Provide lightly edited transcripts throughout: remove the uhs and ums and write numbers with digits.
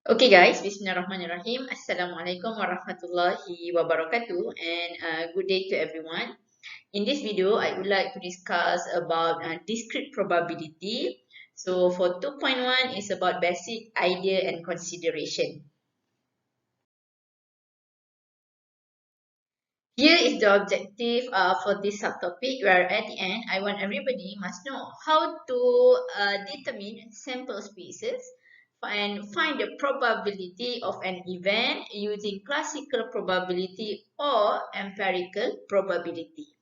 Okay guys, Bismillahirrahmanirrahim. Assalamualaikum warahmatullahi wabarakatuh and good day to everyone. In this video, I would like to discuss about discrete probability. So for 2.1 is about basic idea and consideration. Here is the objective for this subtopic where at the end, I want everybody must know how to determine sample spaces and find the probability of an event using classical probability or empirical probability.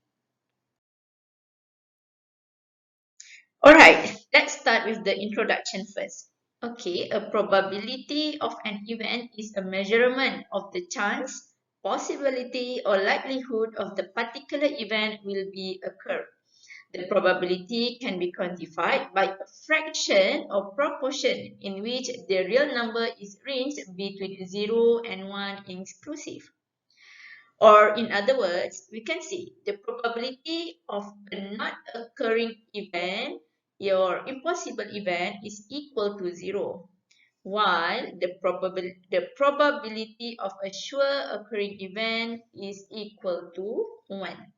Alright, let's start with the introduction first. Okay, a probability of an event is a measurement of the chance, possibility, or likelihood of the particular event will be occur. The probability can be quantified by a fraction or proportion in which the real number is ranged between 0 and 1 inclusive. Or in other words, we can see the probability of a not occurring event or impossible event is equal to 0, while the probability of a sure occurring event is equal to 1.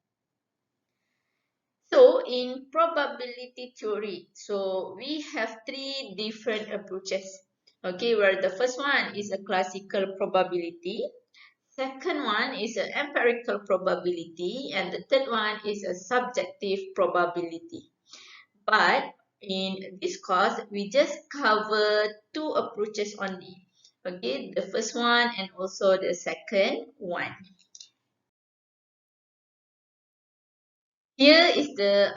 So in probability theory, so we have three different approaches. Okay, where the first one is a classical probability, second one is an empirical probability, and the third one is a subjective probability. But in this course, we just cover two approaches only. Okay, the first one and also the second one. Here is the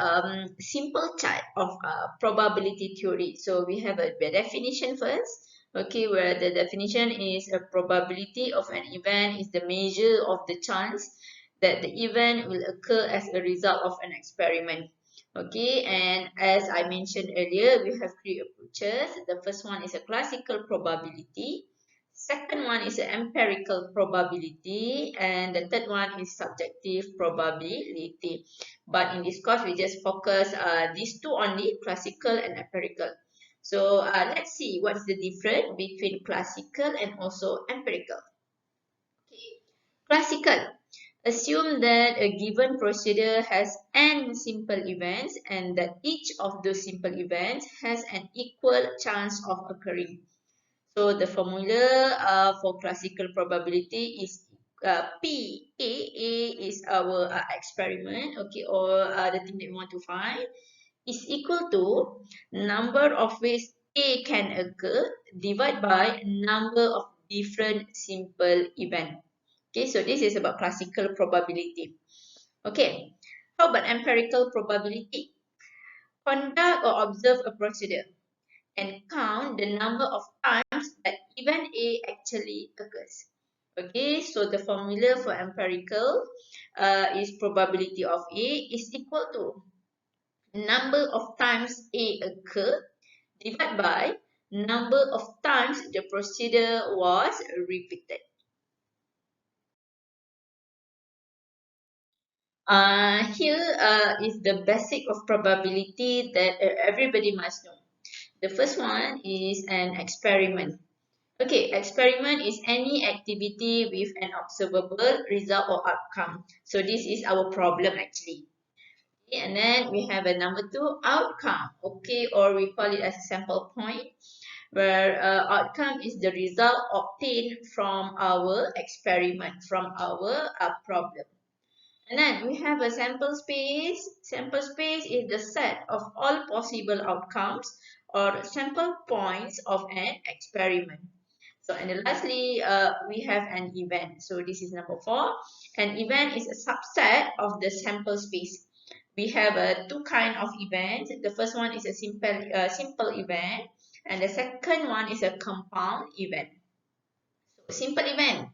simple chart of probability theory. So we have a definition first. Okay, where the definition is a probability of an event is the measure of the chance that the event will occur as a result of an experiment. Okay, and as I mentioned earlier, we have three approaches. The first one is a classical probability. Second one is an empirical probability, and the third one is subjective probability. But in this course, we just focus these two only, classical and empirical. So let's see what's the difference between classical and also empirical. Okay. Classical. Assume that a given procedure has n simple events and that each of those simple events has an equal chance of occurring. So the formula for classical probability is P. A is our experiment, okay, or the thing that we want to find, is equal to number of ways A can occur divided by number of different simple event. Okay, so this is about classical probability. Okay, how about empirical probability? Conduct or observe a procedure and count the number of times that event A actually occurs. Okay, so the formula for empirical is probability of A is equal to number of times A occurred divided by number of times the procedure was repeated. Here is the basic of probability that everybody must know. The first one is an experiment. Okay, experiment is any activity with an observable result or outcome. So this is our problem actually. Okay, and then we have a number two, outcome. Okay, or we call it as a sample point, where outcome is the result obtained from our experiment, from our problem. And then we have a sample space. Sample space is the set of all possible outcomes or sample points of an experiment. So, and then lastly, we have an event. So this is number 4. An event is a subset of the sample space. We have two kind of events. The first one is a simple event, and the second one is a compound event. So, simple event.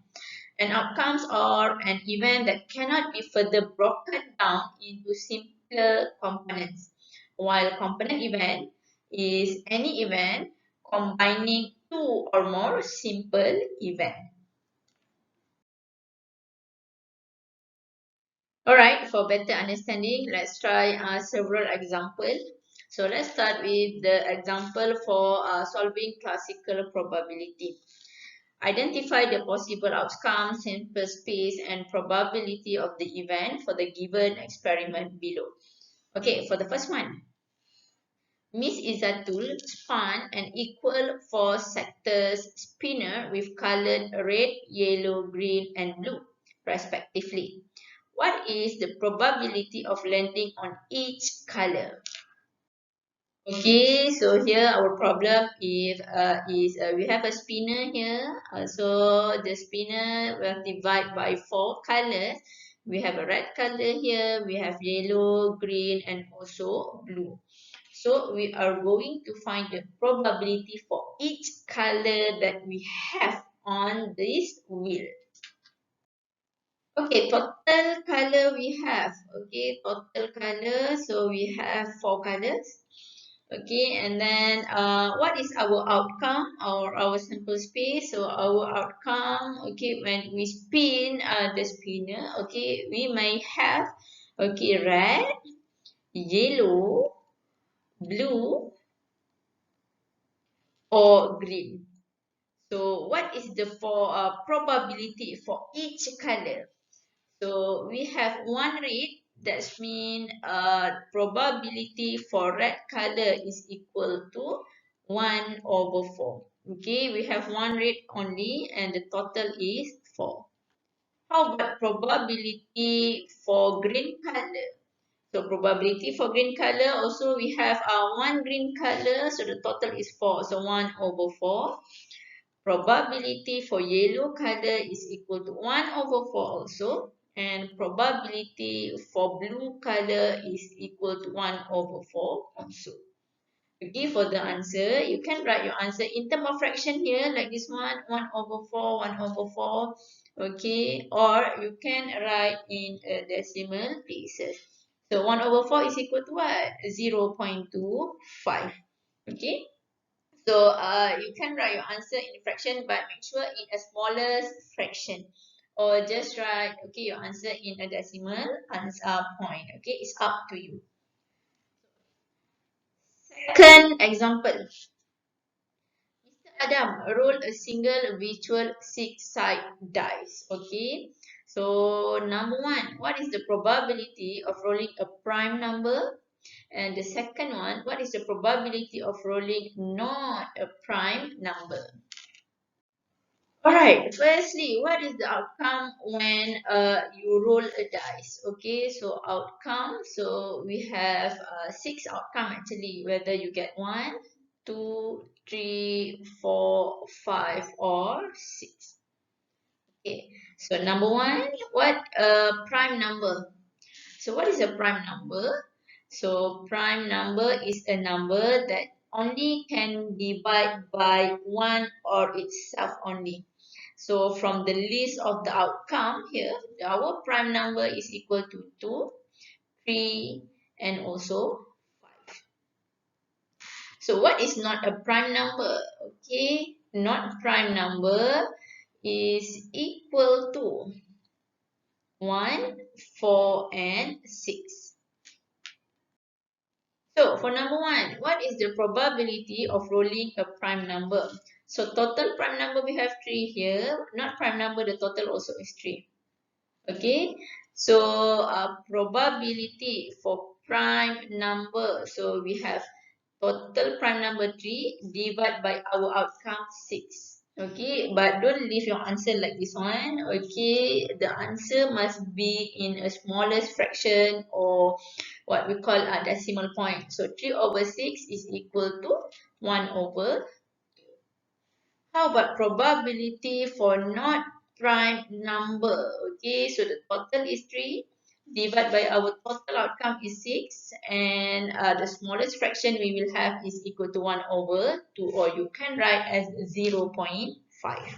An outcomes or an event that cannot be further broken down into simpler components, while component event is any event combining two or more simple events. Alright, for better understanding, let's try several examples. So let's start with the example for solving classical probability. Identify the possible outcome, sample space, and probability of the event for the given experiment below. Okay, for the first one, Miss Izzatul spun an equal four sectors spinner with colored red, yellow, green, and blue, respectively. What is the probability of landing on each color? Okay, so here our problem is we have a spinner here. So the spinner will divide by four colors. We have a red color here. We have yellow, green, and also blue. So we are going to find the probability for each color that we have on this wheel. Okay, total color we have. Okay, total color. So we have four colors. Okay, and then what is our outcome or our sample space? So our outcome, okay, when we spin the spinner, okay, we may have, okay, red, yellow, blue, or green. So what is the probability for each color? So we have one red. That's mean probability for red color is equal to 1/4. Okay, we have one red only and the total is 4. How about probability for green color? So probability for green color also we have one green color, so the total is 4. So 1/4. Probability for yellow color is equal to 1/4 also. And probability for blue color is equal to 1/4 also. Okay, for the answer, you can write your answer in term of fraction here, like this one, 1/4, 1/4. Okay, or you can write in decimal places. So 1/4 is equal to what? 0.25. Okay. So you can write your answer in fraction, but make sure in a smallest fraction. Or just write, okay, your answer in a decimal answer point. Okay, it's up to you. Second example. Mr. Adam rolled a single virtual six-side dice. Okay. So number one, what is the probability of rolling a prime number? And the second one, what is the probability of rolling not a prime number? Alright, firstly, what is the outcome when you roll a dice? Okay, so outcome, so we have six outcome actually, whether you get 1, 2, 3, 4, 5, or 6. Okay, so number one, what prime number? So what is a prime number? So prime number is a number that only can divide by one or itself only. So from the list of the outcome here, our prime number is equal to 2, 3, and also 5. So what is not a prime number? Okay, not prime number is equal to 1, 4, and 6. So for number one, what is the probability of rolling a prime number? So total prime number we have 3 here. Not prime number, the total also is 3. Okay, so probability for prime number. So we have total prime number 3 divided by our outcome 6. Okay, but don't leave your answer like this one. Okay, the answer must be in a smallest fraction or what we call a decimal point. So 3/6 is equal to 1/. How about probability for not prime number? Okay, so the total is 3 divided by our total outcome is 6, and the smallest fraction we will have is equal to 1/2, or you can write as 0.5.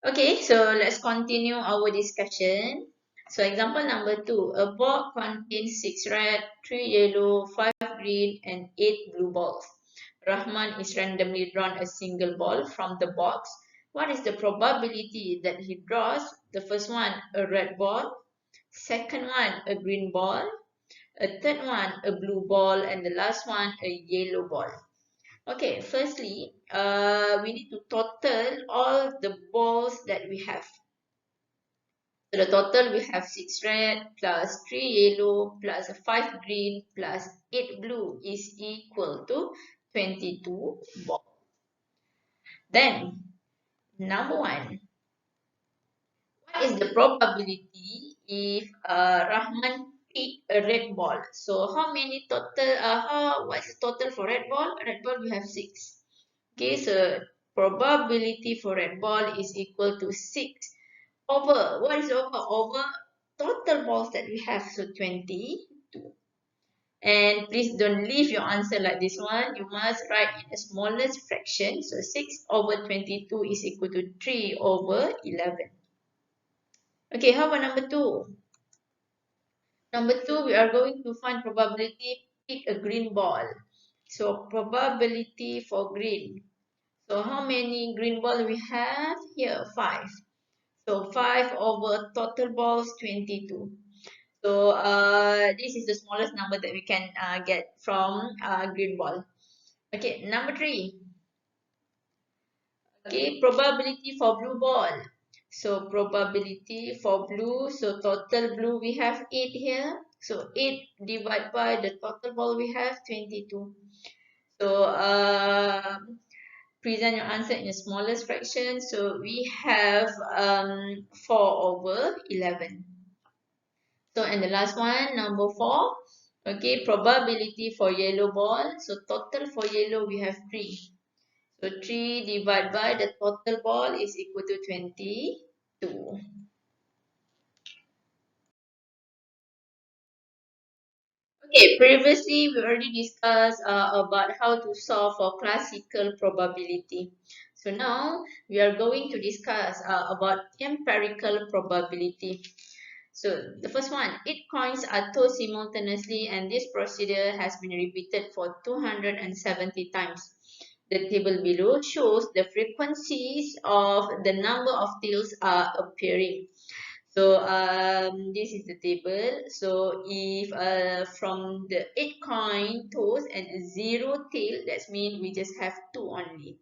Okay, so let's continue our discussion. So example number 2, a box contains 6 red, 3 yellow, 5 green, and 8 blue balls. Rahman is randomly drawn a single ball from the box. What is the probability that he draws? The first one, a red ball. Second one, a green ball. a third one a blue ball, and the last one a yellow ball. Okay, firstly, we need to total all the balls that we have. So the total we have 6 red plus 3 yellow plus 5 green plus 8 blue is equal to 22 balls. Then, number one, what is the probability if Rahman pick a red ball? So how many total, what's the total for red ball? Red ball we have 6. Okay, so probability for red ball is equal to 6 over, what is over? Over total balls that we have, so 22. And please don't leave your answer like this one. You must write in the smallest fraction. So 6 over 22 is equal to 3 over 11. Okay, how about number 2? Number 2, we are going to find probability pick a green ball. So probability for green. So how many green ball we have? Here, 5. So 5 over total balls, 22. So this is the smallest number that we can get from green ball. Okay, number 3. Okay, probability for blue ball. So probability for blue. So total blue we have 8 here. So 8 divided by the total ball we have 22. So present your answer in the smallest fraction. So we have 4 over 11. So and the last one, number 4. Okay, probability for yellow ball. So total for yellow we have 3. So 3 divided by the total ball is equal to 22. Okay, previously we already discussed about how to solve for classical probability. So now we are going to discuss about empirical probability. So the first one, 8 coins are tossed simultaneously, and this procedure has been repeated for 270 times. The table below shows the frequencies of the number of tails are appearing. So this is the table. So if from the 8 coin toss and 0 tail, that means we just have 2 only.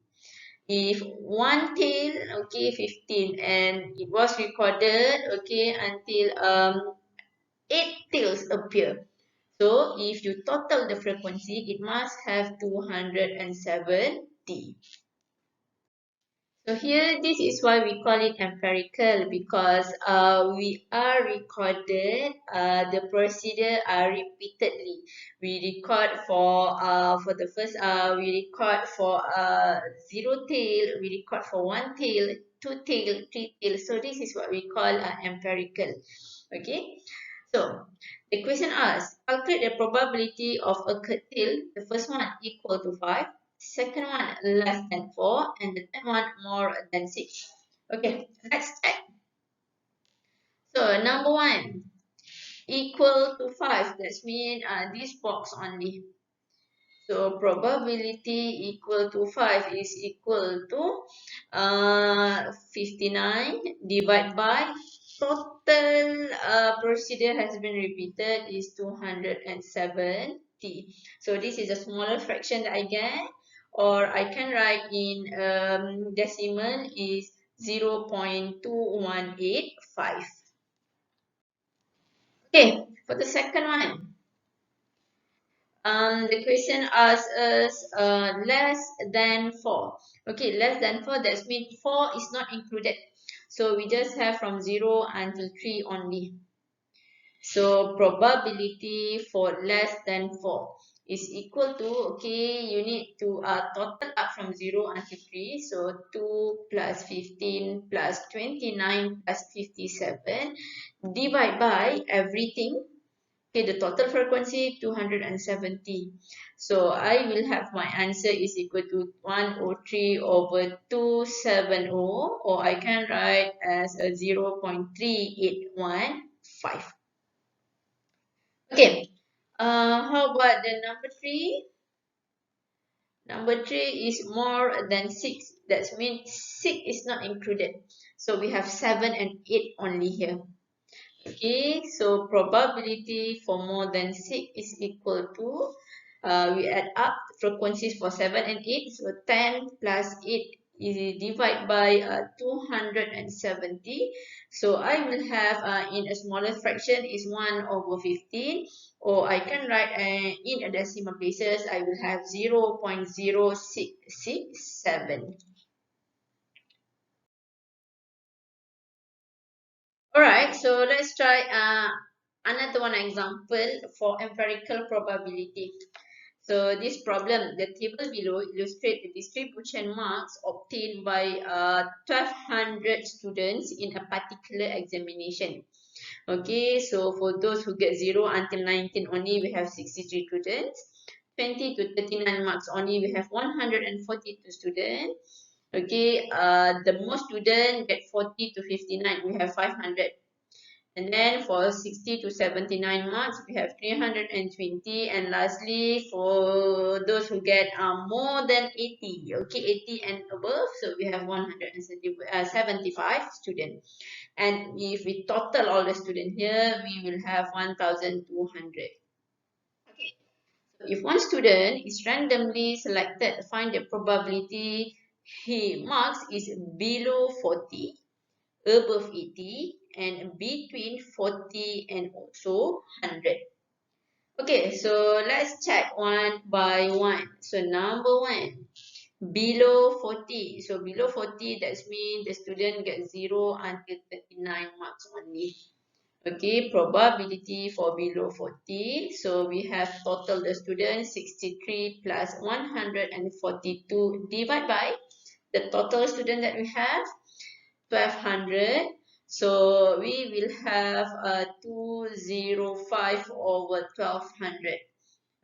If 1 tail, okay, 15, and it was recorded, okay, until 8 tails appear. So if you total the frequency, it must have 270. So here, this is why we call it empirical, because we are recorded, the procedure repeatedly. We record for the first, we record for 0 tail, we record for 1 tail, 2 tail, 3 tail. So this is what we call empirical. Okay. So the question asks, calculate the probability of a tail. The first one equal to 5. Second one less than 4, and the third one more than 6. Okay, let's check. So number 1 equal to 5. That means this box only. So probability equal to 5 is equal to 59 divided by total procedure has been repeated is 270. So this is a smaller fraction that I get, or I can write in decimal is 0.2185. Okay, for the second one. The question asks us less than 4. Okay, less than 4, that means 4 is not included. So we just have from 0 until 3 only. So probability for less than 4 is equal to, okay, you need to total up from 0 until 3. So 2 plus 15 plus 29 plus 57 divide by everything. Okay, the total frequency 270. So I will have my answer is equal to 103 over 270, or I can write as a 0.3815. Okay, how about the number 3? Number 3 is more than 6. That means 6 is not included. So we have 7 and 8 only here. Okay, so probability for more than 6 is equal to, we add up frequencies for 7 and 8. So 10 plus 8 is divided by 270. So I will have, in a smaller fraction is 1 over 15. Or I can write in a decimal places, I will have 0.0667. Alright, so let's try another one example for empirical probability. So this problem, the table below illustrates the distribution marks obtained by 1200 students in a particular examination. Okay, so for those who get 0 until 19 only, we have 63 students. 20 to 39 marks only, we have 142 students. Okay, the most student get 40 to 59, we have 500. And then for 60 to 79 marks, we have 320. And lastly, for those who get more than 80, okay, 80 and above, so we have 175 students. And if we total all the students here, we will have 1,200. Okay. So if one student is randomly selected, find the probability he marks is below 40, above 80, and between 40 and also 100. Okay, so let's check one by one. So number one, below 40. So below 40, that means the student gets 0 until 39 marks only. Okay, probability for below 40. So we have total the students 63 plus 142 divided by the total student that we have 1200. So we will have 205 over 1200.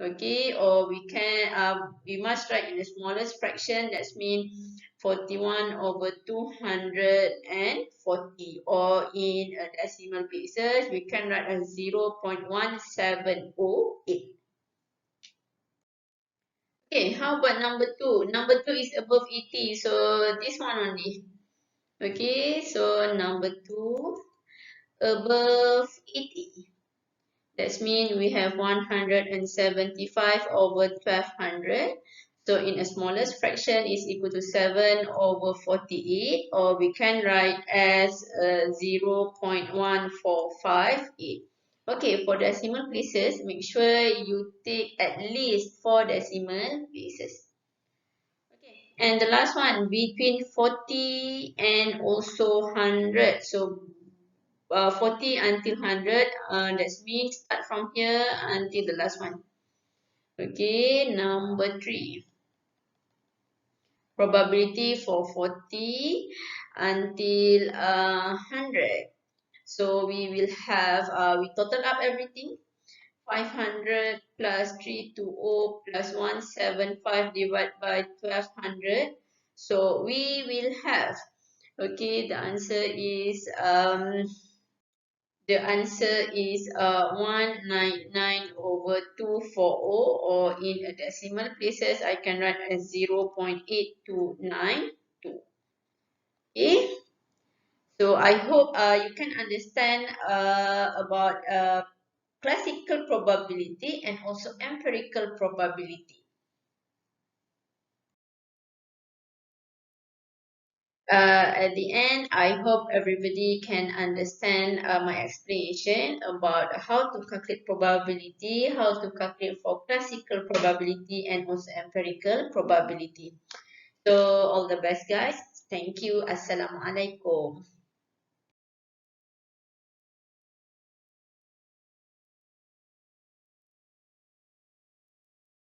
Okay, or we must write in the smallest fraction. That means 41 over 240, or in a decimal places we can write as 0.1708. Okay, how about number two? Number two is above 80, so this one only. Okay, so number two above 80. That means we have 175 over 1200. So in a smallest fraction is equal to 7 over 48, or we can write as 0.1458. Okay, for decimal places, make sure you take at least 4 decimal places. Okay, and the last one between 40 and also 100. So 40 until 100, that means start from here until the last one. Okay, number 3, probability for 40 until 100. So we will have, we total up everything, 500 plus 320 plus 175 divided by 1200. So we will have, okay, the answer is the answer is 199 over 240, or in a decimal places, I can write as 0.8292. Okay, so I hope you can understand about classical probability and also empirical probability. At the end, I hope everybody can understand my explanation about how to calculate probability, how to calculate for classical probability and also empirical probability. So all the best guys. Thank you. Assalamualaikum.